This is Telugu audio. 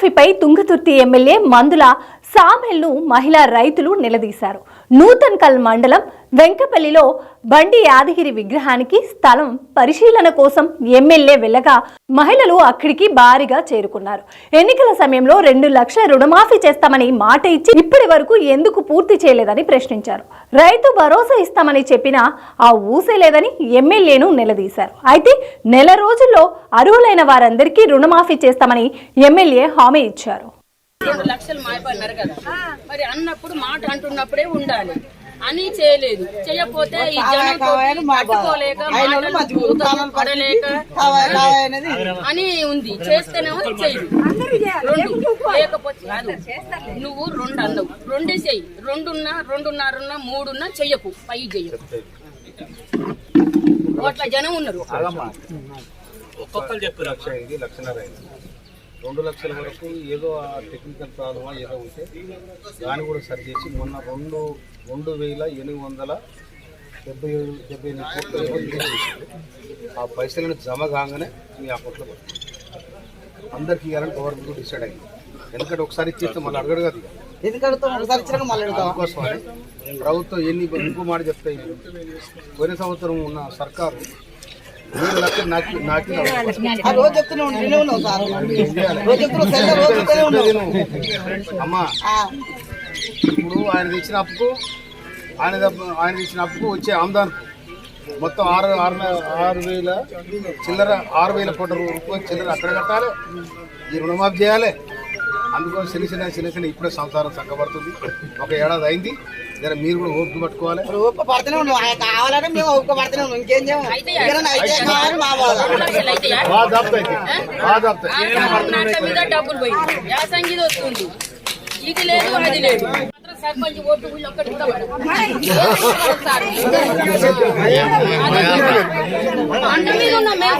రుణమాఫీపై తుంగతుర్తి ఎమ్మెల్యే మందుల సామెల్ను మహిళా రైతులు నిలదీశారు. నూతన్కల్ మండలం వెంకపల్లిలో బండి యాదగిరి విగ్రహానికి స్థలం పరిశీలన కోసం ఎమ్మెల్యే వెళ్ళగా మహిళలు అక్కడికి భారీగా చేరుకున్నారు. ఎన్నికల సమయంలో 2 లక్షల రుణమాఫీ చేస్తామని మాట ఇచ్చి ఇప్పటి వరకు ఎందుకు పూర్తి చేయలేదని ప్రశ్నించారు. రైతు భరోసా ఇస్తామని చెప్పినా ఆ ఊసే లేదని ఎమ్మెల్యేను నిలదీశారు. అయితే నెల రోజుల్లో అర్హులైన వారందరికీ రుణమాఫీ చేస్తామని ఎమ్మెల్యే హామీ ఇచ్చారు. 2 లక్షలు మాయపడినారు కదా, మరి అన్నప్పుడు మాట అంటున్నప్పుడే ఉండాలి అని చేయలేదు. చేయకపోతే ఈ జనం పట్టుకోలేక పడలేక అని ఉంది. చేస్తేనేమో చెయ్యి 2 లేకపోతే కాదు. నువ్వు 2 అన్నావు, 2 చెయ్యి. 2 2.5 3 చెయ్యకు, 5 చెయ్యకు. అట్లా జనం ఉన్నారు. ఒక్కొక్కరు చెప్పు 2 లక్షల వరకు ఏదో టెక్నికల్ ప్రాబ్లమా ఏదో ఉంటే దాన్ని కూడా సరి చేసి మొన్న 2,277 కోట్లు ఆ పైసలను జమ కాగానే మీ అకౌంట్లో అందరికి ఇవ్వాలని గవర్నమెంట్ డిసైడ్ అయింది. ఎందుకంటే ఒకసారి ఇచ్చేస్తే మళ్ళీ అడగడు కదా, అందుకోసమని ప్రభుత్వం ఇంకో మాట చెప్తాయి. పోయిన సంవత్సరం ఉన్న సర్కారు 3 లక్షలు అమ్మా. ఇప్పుడు ఆయన తెచ్చిన అప్పుకు వచ్చే ఆమ్దానికి మొత్తం 6,000 చిల్లర 6,000 కోట్ల రూపాయలు చిల్లర అక్కడ కట్టాలి, ఈ రుణమాఫీ చేయాలి. అందుకోసం చిన్న చిన్న ఇప్పుడే సంసారం చక్కబడుతుంది. 1 ఏడాది అయింది. జర మీరు కూడా ఓపిక పట్టుకోవాలి. కావాలని మేము ఓపిక పడుతున్నాం. ఇంకేం డబ్బులు పోయింది, యాసంగిది వస్తుంది, ఇది లేదు అది లేదు. సర్పంచ్ ఓటు ఒక్కటి కూడా అంట మీద ఉన్నాం మేము.